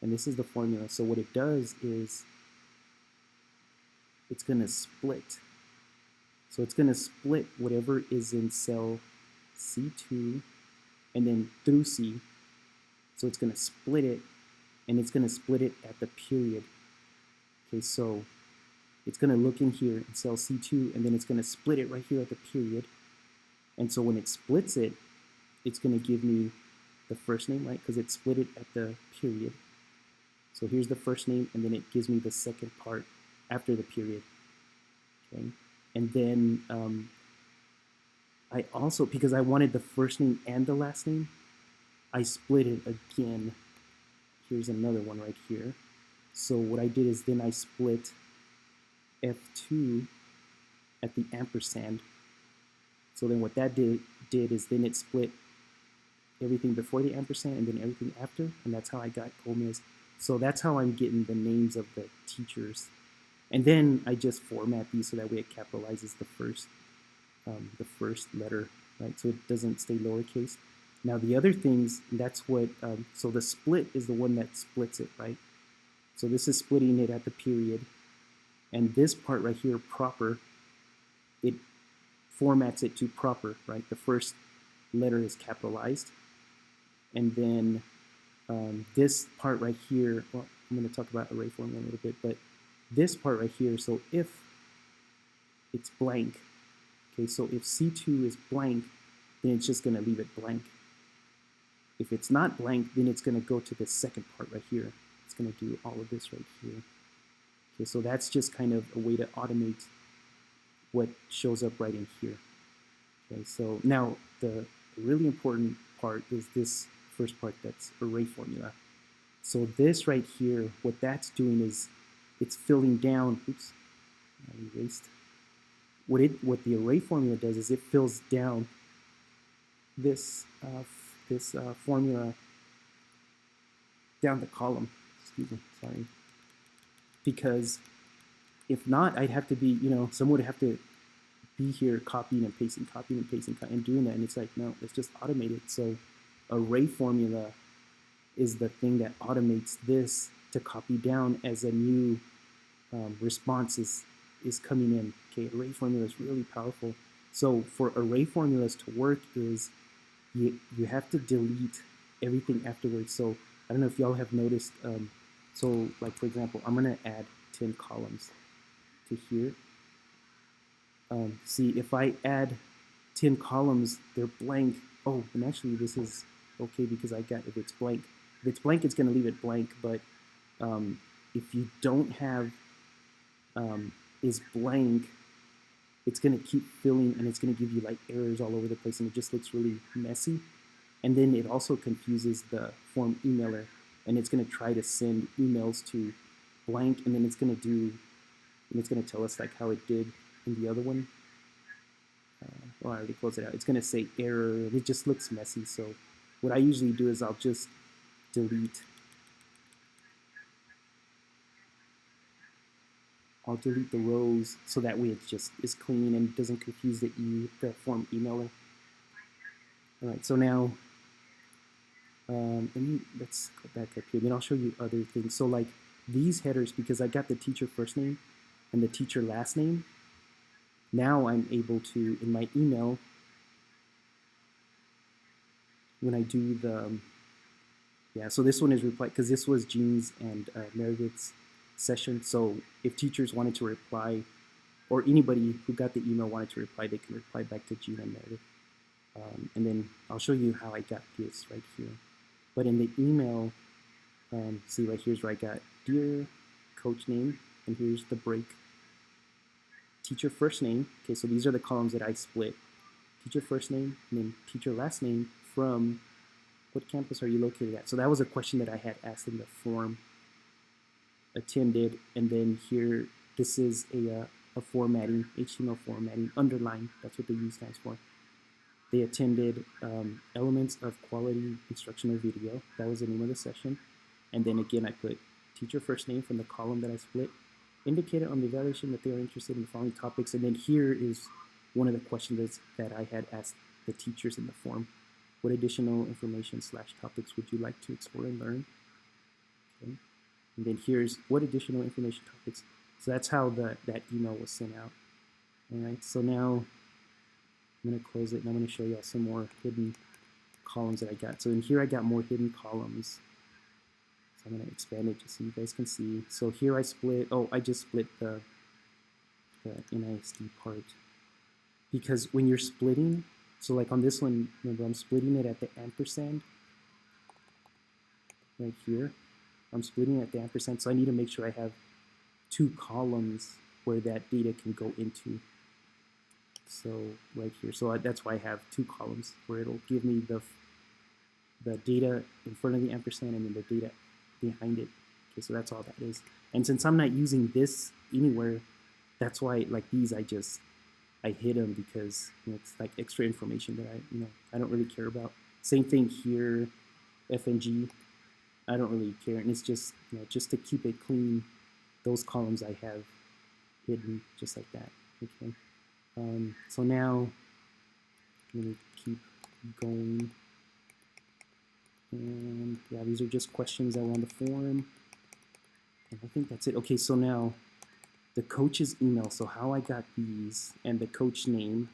A: and this is the formula. So what it does is it's going to split. So it's going to split whatever is in cell C2 and then through C. So it's going to split it, and it's going to split it at the period. Okay, so it's going to look in here in cell C2, and then it's going to split it right here at the period. And so when it splits it, it's going to give me the first name, right? Because it split it at the period. So here's the first name, and then it gives me the second part after the period. Okay, and then I also, because I wanted the first name and the last name, I split it again. Here's another one right here. So what I did is then I split F2 at the ampersand. So then what that did is then it split everything before the ampersand and then everything after, and that's how I got Gomez. So that's how I'm getting the names of the teachers. And then I just format these so that way it capitalizes the first letter, right? So it doesn't stay lowercase. Now the other things, that's what, so the split is the one that splits it, right? So this is splitting it at the period. And this part right here, proper, it formats it to proper, right? The first letter is capitalized. And then this part right here, well, I'm going to talk about array formula a little bit, but this part right here, so if it's blank, okay, so if C2 is blank, then it's just going to leave it blank. If it's not blank, then it's going to go to the second part right here. It's going to do all of this right here. Okay, so that's just kind of a way to automate what shows up right in here. Okay, so now the really important part is this first part, that's array formula. So this right here, what that's doing is it's filling down, oops, I erased. What the array formula does is it fills down this formula down the column. Excuse me, sorry. Because if not, I'd have to be, someone would have to be here copying and pasting, and doing that. And it's like, no, let's just automate it. So array formula is the thing that automates this to copy down as a new response is coming in. Okay, array formula is really powerful. So for array formulas to work is you have to delete everything afterwards. So I don't know if y'all have noticed. So like for example, I'm gonna add 10 columns to here. See, if I add 10 columns, they're blank. Oh, and actually this is okay because I got, if it's blank, it's gonna leave it blank. But if you don't have is blank, it's going to keep filling and it's going to give you like errors all over the place and it just looks really messy. And then it also confuses the form emailer and it's going to try to send emails to blank and then it's going to do, and it's going to tell us like how it did in the other one. Well, I already closed it out. It's going to say error and it just looks messy. So what I usually do is I'll just delete the rows so that way it just is clean and doesn't confuse the form emailer. All right, so now let's go back up here. Then I'll show you other things. So like these headers, because I got the teacher first name and the teacher last name, now I'm able to, in my email, when I do the, so this one is reply, because this was Jean's and Meredith's session. So if teachers wanted to reply, or anybody who got the email wanted to reply, they can reply back to Jean and Meredith. And then I'll show you how I got this right here. But in the email, see right here's where I got dear coach name, and here's the break. Teacher first name, okay, so these are the columns that I split. Teacher first name, and then teacher last name from what campus are you located at? So that was a question that I had asked in the form. Attended, and then here, this is a formatting, HTML formatting, underline, that's what the U stands for. They attended elements of quality instructional video. That was the name of the session. And then again, I put teacher first name from the column that I split, indicated on the evaluation that they are interested in the following topics. And then here is one of the questions that I had asked the teachers in the form. What additional information / topics would you like to explore and learn? Okay. And then here's what additional information topics. So that's how that email was sent out. All right, so now I'm going to close it and I'm going to show you all some more hidden columns that I got. So in here I got more hidden columns. So I'm going to expand it just so you guys can see. So here I split, I just split the NISD part. Because when you're splitting, so like on this one, remember I'm splitting it at the ampersand. right here. I'm splitting at the ampersand, so I need to make sure I have two columns where that data can go into. So right here, so that's why I have two columns where it'll give me the data in front of the ampersand and then the data behind it. Okay, so that's all that is. And since I'm not using this anywhere, that's why like these I hid them because it's like extra information that I don't really care about. Same thing here, F and G, I don't really care, and it's just just to keep it clean. Those columns I have hidden just like that. Okay. So now I'm gonna keep going, and yeah, these are just questions that were on the forum, and I think that's it. Okay, so now the coach's email. So how I got these and the coach name.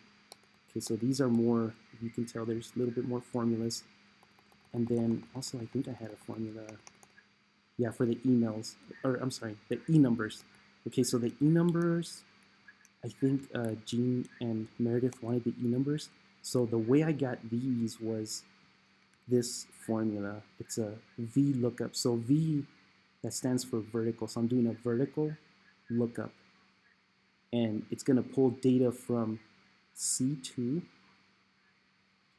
A: Okay, so these are more, you can tell there's a little bit more formulas. And then also I think I had a formula, yeah, for the emails, or I'm sorry, the e-numbers. Okay, so the e-numbers, I think Gene and Meredith wanted the e-numbers. So the way I got these was this formula. It's a V lookup. So V, that stands for vertical. So I'm doing a vertical lookup. And it's going to pull data from C2.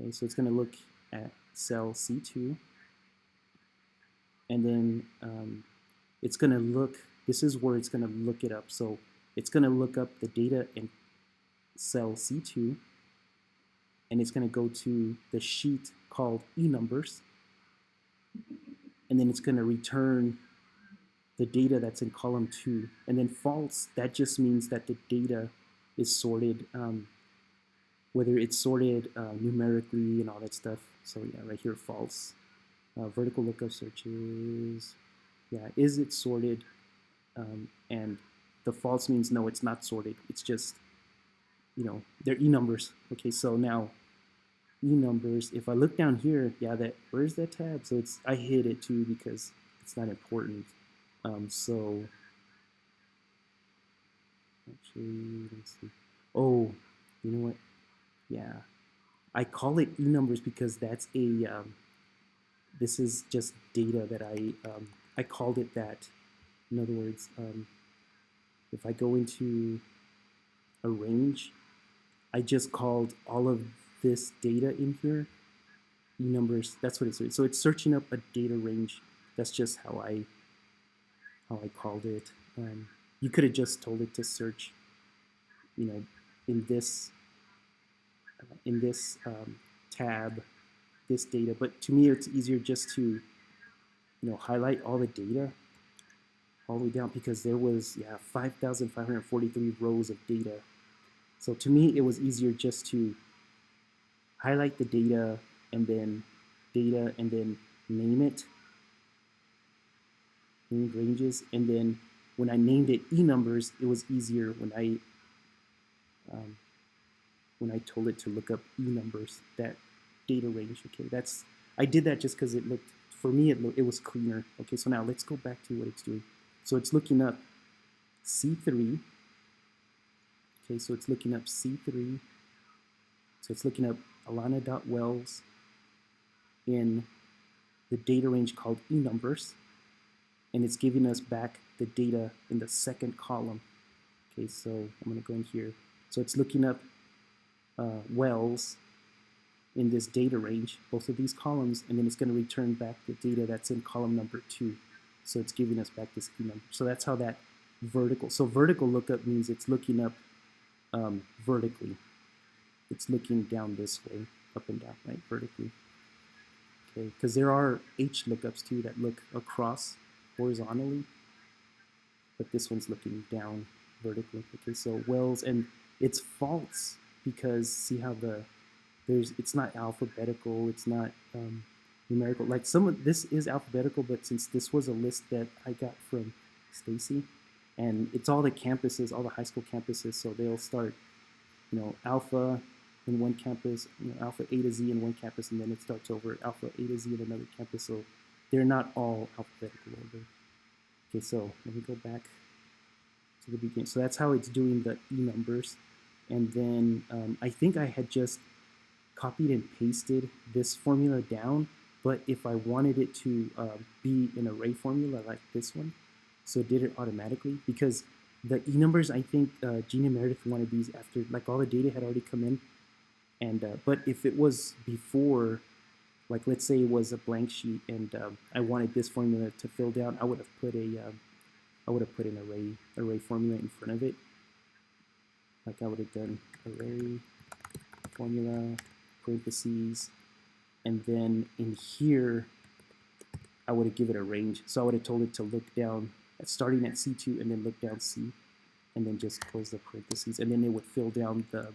A: Okay, so it's going to look at cell C2. And then it's going to look, this is where it's going to look it up. So it's going to look up the data in cell C2. And it's going to go to the sheet called e-numbers. And then it's going to return the data that's in column 2. And then false, that just means that the data is sorted, whether it's sorted numerically and all that stuff. So yeah, right here, false. Vertical lookup searches, yeah, is it sorted? And the false means no, it's not sorted. It's just, they're e-numbers. Okay, so now e-numbers, if I look down here, yeah, where's that tab? So I hid it too because it's not important. So actually, let's see. Oh, you know what? Yeah, I call it e-numbers because that's this is just data that I called it that. In other words, if I go into a range, I just called all of this data in here e-numbers. That's what it's doing. So it's searching up a data range. That's just how I called it. You could have just told it to search, in this tab, this data. But to me, it's easier just to highlight all the data all the way down because there was 5,543 rows of data. So to me, it was easier just to highlight the data and then name it, name ranges, and then when I named it e-numbers, it was easier when I told it to look up e-numbers, that data range. Okay, I did that just because it looked, for me, it was cleaner. Okay, so now let's go back to what it's doing. So it's looking up C3. Okay, so it's looking up C3. So it's looking up Alana.Wells in the data range called e-numbers, and it's giving us back the data in the second column. Okay, so I'm going to go in here. So it's looking up Wells in this data range, both of these columns, and then it's going to return back the data that's in column number 2. So it's giving us back this e-number. So that's how that vertical. So vertical lookup means it's looking up vertically. It's looking down this way, up and down, right, vertically. Okay, because there are H lookups too that look across horizontally, but this one's looking down vertically. Okay, so Wells, and it's false because see how it's not alphabetical, it's not numerical. Like this is alphabetical, but since this was a list that I got from Stacy, and it's all the campuses, all the high school campuses, so they'll start, alpha in one campus, alpha A to Z in one campus, and then it starts over alpha A to Z in another campus. So they're not all alphabetical order. Okay, so let me go back to the beginning. So that's how it's doing the e-numbers. And then I think I had just copied and pasted this formula down, But if I wanted it to be an array formula like this one, so it did it automatically, because the e-numbers, I think Gina Meredith wanted these after, like, all the data had already come in. And but if it was before, like, let's say it was a blank sheet and I wanted this formula to fill down, I would have put an array formula in front of it. Like, I would have done array formula parentheses, and then in here I would have given it a range. So I would have told it to look down starting at C2 and then look down C, and then just close the parentheses, and then it would fill down the,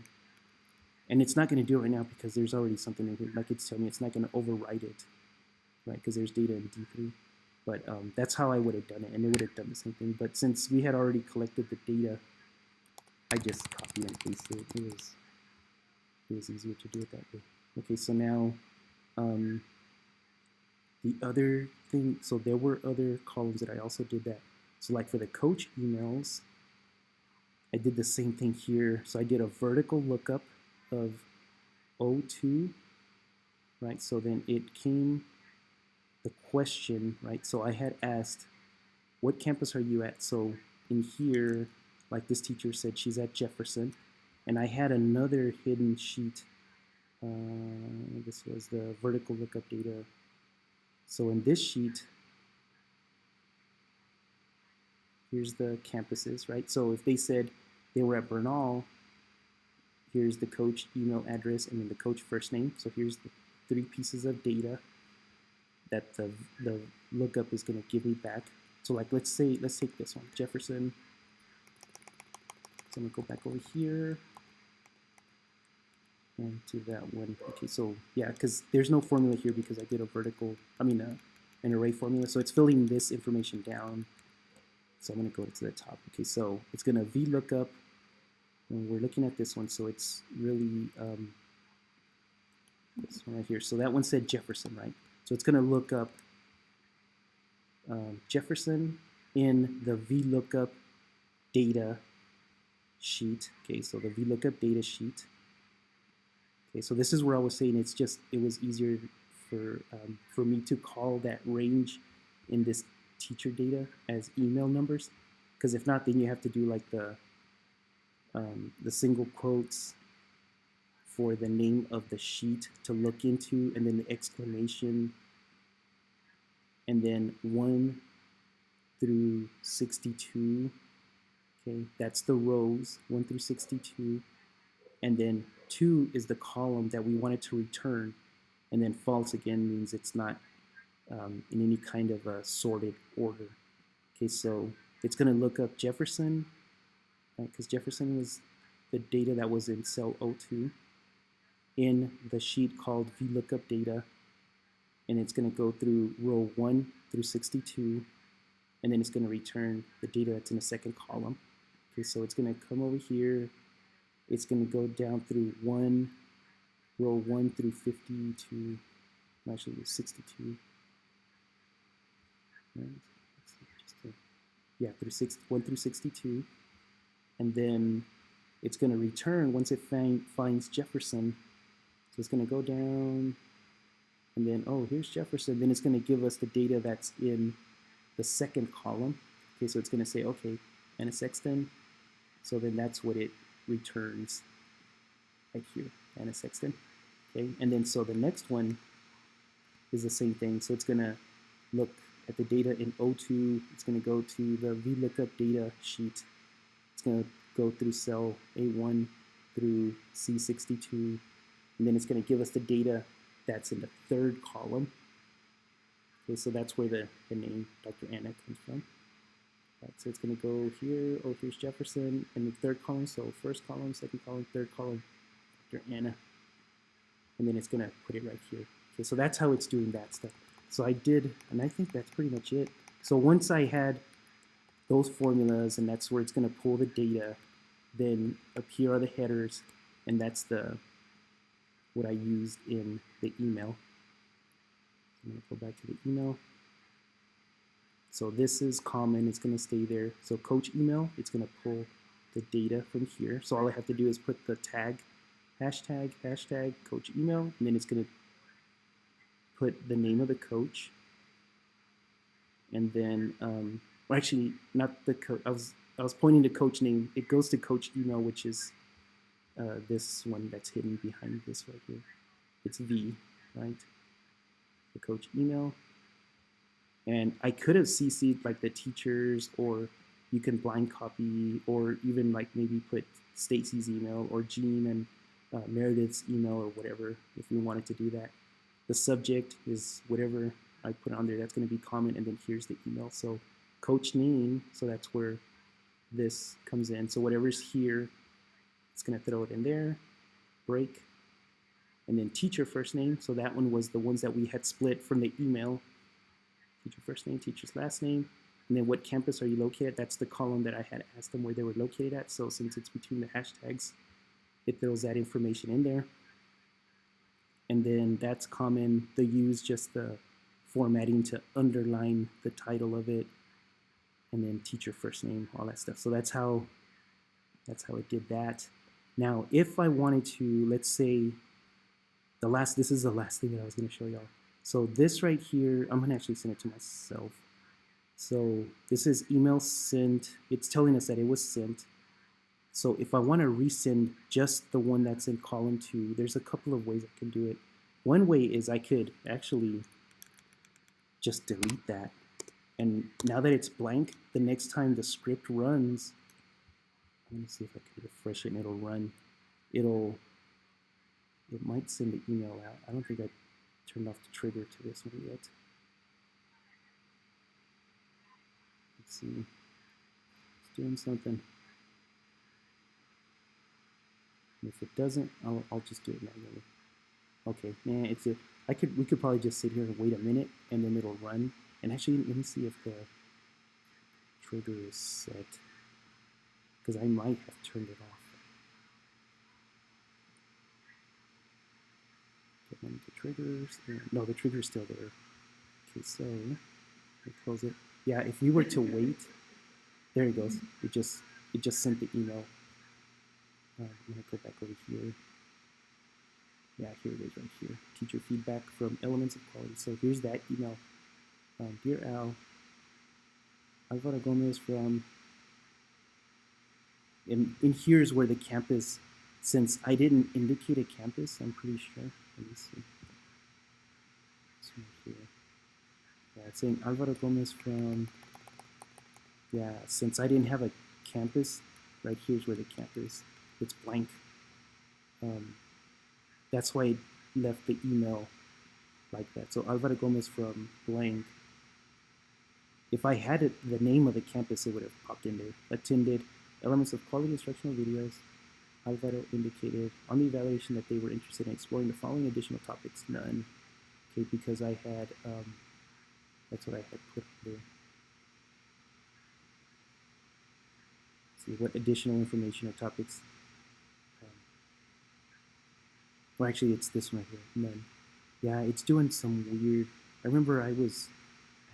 A: and it's not going to do it right now because there's already something in here. Like, it's telling me it's not going to overwrite it, right? Because there's data in D3. But that's how I would have done it, and it would have done the same thing. But since we had already collected the data, I just copied and pasted it. It was easier to do it that way. Okay, so now the other thing, so there were other columns that I also did that. So like for the coach emails, I did the same thing here. So I did a vertical lookup of O2, right? So then it came the question, right? So I had asked, what campus are you at? So in here, like this teacher said, she's at Jefferson. And I had another hidden sheet. This was the vertical lookup data. So in this sheet, here's the campuses, right? So if they said they were at Bernal, here's the coach email address and then the coach first name. So here's the 3 pieces of data that the lookup is going to give me back. So like, let's take this one, Jefferson. So I'm going to go back over here and to that one. Okay, so yeah, because there's no formula here because I did an array formula. So it's filling this information down. So I'm going to go to the top. Okay, so it's going to VLOOKUP. And we're looking at this one, so it's really this one right here. So that one said Jefferson, right? So it's going to look up Jefferson in the VLOOKUP data sheet. Okay, so the VLOOKUP data sheet. Okay, so this is where I was saying it was easier for me to call that range in this teacher data as email numbers, because if not, then you have to do like the single quotes for the name of the sheet to look into, and then the exclamation, and then 1 through 62. Okay, that's the rows, 1 through 62, and then 2 is the column that we wanted to return, and then false again means it's not in any kind of a sorted order. Okay, so it's going to look up Jefferson, because Jefferson was the data that was in cell O2 in the sheet called VLOOKUP data, and it's going to go through row 1 through 62, and then it's going to return the data that's in the second column. Okay, so it's going to come over here. It's going to go down through row 1 through 52, actually 62. Right? Yeah, 1 through 62. And then it's going to return once it finds Jefferson. So it's going to go down, and then, oh, here's Jefferson. Then it's going to give us the data that's in the second column. Okay, so it's going to say, okay, Anna Sexton. So then that's what it returns right here, Anna Sexton. Okay, and then so the next one is the same thing. So it's going to look at the data in O2. It's going to go to the VLOOKUP data sheet. It's going to go through cell A1 through C62, and then it's going to give us the data that's in the third column. Okay, so that's where the name Dr. Anna comes from. Right, so it's going to go here. Oh, here's Jefferson in the third column. So first column, second column, third column, Dr. Anna. And then it's going to put it right here. Okay, so that's how it's doing that stuff. So I did, and I think that's pretty much it. So once I had those formulas, and that's where it's going to pull the data, then up here are the headers, and that's what I used in the email. I'm going to go back to the email. So this is common, it's going to stay there. So coach email, it's going to pull the data from here. So all I have to do is put the tag, hashtag coach email, and then it's going to put the name of the coach, and then, or actually not the coach. I was pointing to coach name. It goes to coach email, which is this one that's hidden behind this right here. It's V, right? The coach email. And I could have CC'd like the teachers, or you can blind copy, or even like maybe put Stacy's email or Jean and Meredith's email or whatever if we wanted to do that. The subject is whatever I put on there. That's going to be comment, and then here's the email. So coach name, so that's where this comes in. So whatever's here, it's going to throw it in there, break, and then teacher first name. So that one was the ones that we had split from the email. Teacher first name, teacher's last name, and then what campus are you located at? That's the column that I had asked them where they were located at. So since it's between the hashtags, it throws that information in there. And then that's common. They use just the formatting to underline the title of it, and then teacher first name, all that stuff. So that's how it did that. Now, if I wanted to, let's say, this is the last thing that I was going to show y'all. So this right here, I'm going to actually send it to myself. So this is email sent. It's telling us that it was sent. So if I want to resend just the one that's in column 2, there's a couple of ways I can do it. One way is I could actually just delete that. And now that it's blank, the next time the script runs, let me see if I can refresh it and it'll run. It might send the email out. I don't think I turned off the trigger to this one yet. Let's see. It's doing something. And if it doesn't, I'll just do it manually. Okay, we could probably just sit here and wait a minute, and then it'll run. And actually, let me see if the trigger is set, because I might have turned it off. Get the triggers. No, the trigger's still there. Okay, so we close it. Yeah, if we were to wait, there it goes. It just sent the email. I'm gonna go back over here. Yeah, here it is right here. Teacher feedback from Elements of Quality. So here's that email. Dear Al, Alvaro Gomez from, and here's where the campus, since I didn't indicate a campus, I'm pretty sure. Let me see. This one here. Yeah, it's saying Alvaro Gomez from, yeah, since I didn't have a campus, right here's where the campus, it's blank. That's why I left the email like that. So Alvaro Gomez from blank. If I had the name of the campus, it would have popped in there. Attended Elements of Quality Instructional Videos. Alvaro indicated on the evaluation that they were interested in exploring the following additional topics. None. Okay, because I had, that's what I had put there. Let's see what additional information or topics. Well, actually, it's this one right here. None. Yeah, it's doing some weird. I remember I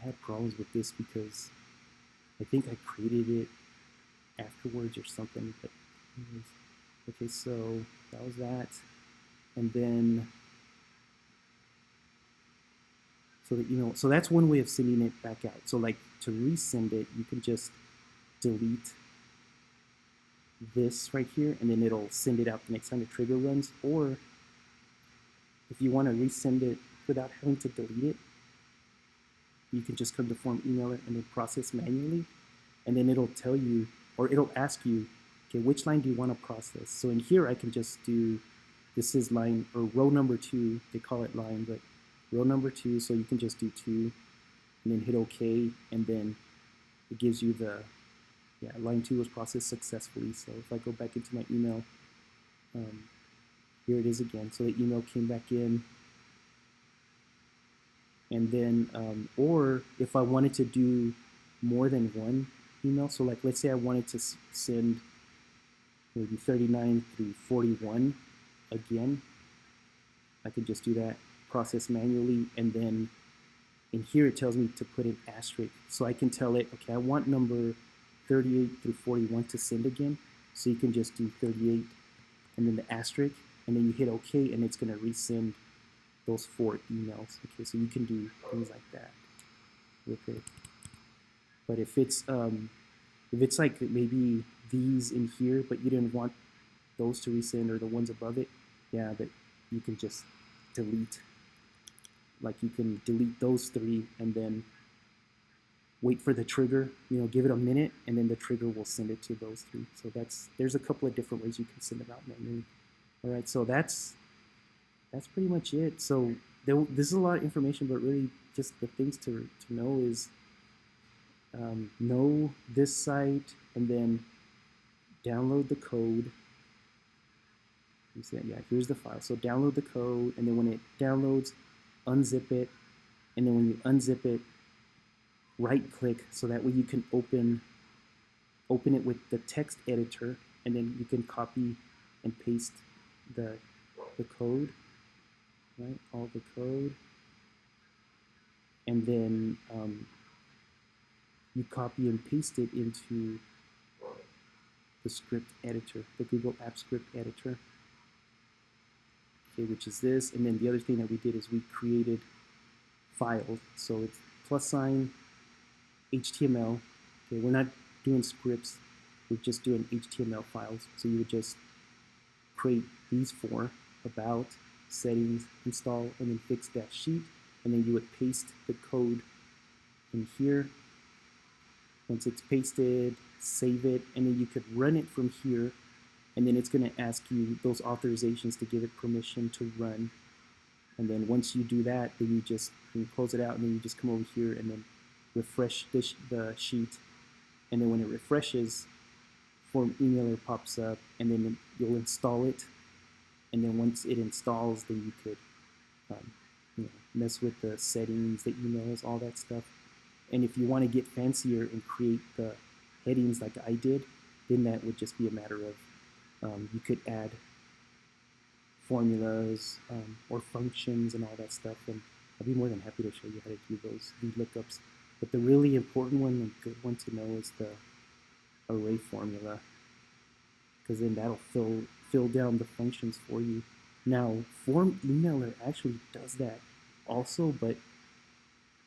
A: had problems with this because I think I created it afterwards or something. But anyways, okay, so that was that, and then so that's one way of sending it back out. So like to resend it, you can just delete this right here, and then it'll send it out the next time the trigger runs. Or if you want to resend it without having to delete it, you can just come to form, email it, and then process manually. And then it'll tell you, or it'll ask you, okay, which line do you want to process? So in here, I can just do, this is line, or row number 2, they call it line, but row number 2, so you can just do 2, and then hit OK, and then it gives you the, yeah, line 2 was processed successfully. So if I go back into my email, here it is again. So the email came back in. And then, or if I wanted to do more than one email, so like let's say I wanted to send maybe 39 through 41 again, I could just do that, process manually, and then in here it tells me to put an asterisk. So I can tell it, okay, I want number 38 through 41 to send again. So you can just do 38 and then the asterisk, and then you hit OK, and it's going to resend those 4 emails. Okay, so you can do things like that with it. But if it's like maybe these in here, but you didn't want those to resend or the ones above it, yeah, that you can just delete. Like you can delete those 3 and then wait for the trigger, give it a minute, and then the trigger will send it to those 3. So there's a couple of different ways you can send it out manually. All right, so that's pretty much it. So this is a lot of information, but really just the things to know is know this site and then download the code. You see, yeah, here's the file. So download the code, and then when it downloads, unzip it, and then when you unzip it, right-click so that way you can open it with the text editor, and then you can copy and paste the code, right? All the code, and then you copy and paste it into the script editor, the Google Apps Script Editor. Okay, which is this, and then the other thing that we did is we created files. So it's +sign HTML. Okay, we're not doing scripts, we're just doing HTML files. So you would just create these 4: about, settings, install, and then fix-sheet, and then you would paste the code in here. Once it's pasted, save it, and then you could run it from here, and then it's going to ask you those authorizations to give it permission to run. And then once you do that, then you close it out, and then you just come over here and then refresh the sheet. And then when it refreshes, Form Emailer pops up, and then you'll install it. And then once it installs, then you could mess with the settings, the emails, all that stuff. And if you want to get fancier and create the headings like I did, then that would just be a matter of you could add formulas or functions and all that stuff, and I'll be more than happy to show you how to do those VLOOKUPs. But the really important one and good one to know is the array formula, because then that'll fill down the functions for you. Now, Form Emailer actually does that also, but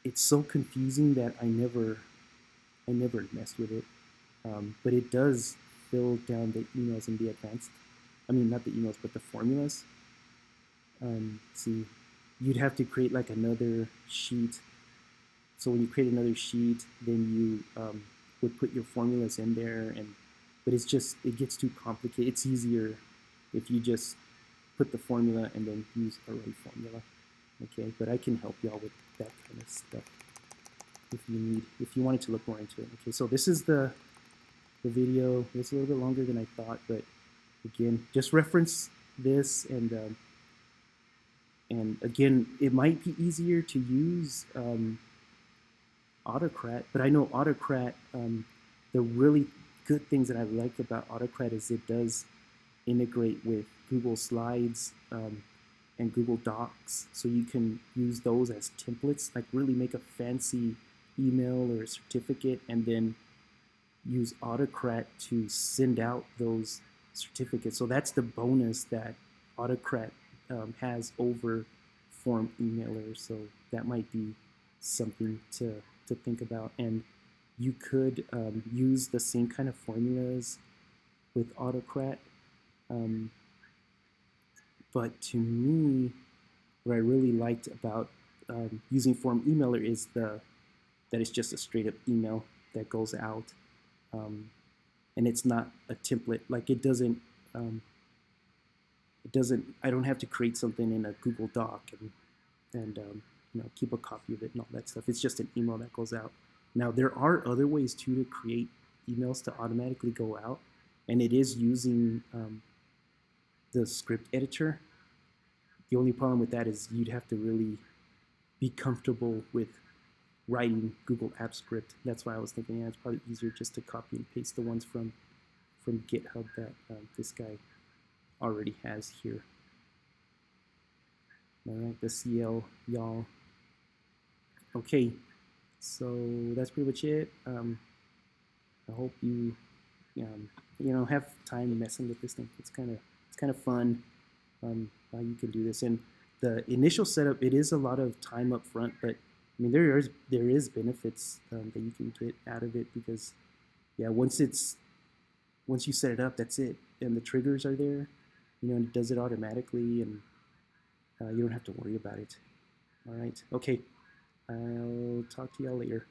A: it's so confusing that I never messed with it. But it does fill down the emails in the advanced. I mean, not the emails, but the formulas. See, you'd have to create like another sheet. So when you create another sheet, then you would put your formulas in there, but it gets too complicated. It's easier if you just put the formula and then use array formula. Okay, but I can help y'all with that kind of stuff if you wanted to look more into it. Okay, so this is the video. It's a little bit longer than I thought, but again, just reference this, and again, it might be easier to use Autocrat, but I know Autocrat, the really good things that I like about Autocrat is it does integrate with Google Slides and Google Docs, so you can use those as templates, like really make a fancy email or a certificate, and then use Autocrat to send out those certificates. So that's the bonus that Autocrat has over Form Emailer. So that might be something to think about. And you could use the same kind of formulas with Autocrat. But to me, what I really liked about using Form Emailer is that it's just a straight up email that goes out. And it's not a template. Like it doesn't, I don't have to create something in a Google Doc and keep a copy of it and all that stuff. It's just an email that goes out. Now there are other ways too to create emails to automatically go out, and it is using the script editor. The only problem with that is you'd have to really be comfortable with writing Google Apps Script. That's why I was thinking, it's probably easier just to copy and paste the ones from GitHub that this guy already has here. All right, the CL, y'all. Okay, so that's pretty much it. I hope you have time messing with this thing. It's kind of fun. How you can do this, and the initial setup, it is a lot of time up front, but I mean there is benefits that you can get out of it because yeah, once you set it up, that's it, and the triggers are there, and it does it automatically, and you don't have to worry about it. All right, okay, I'll talk to y'all later.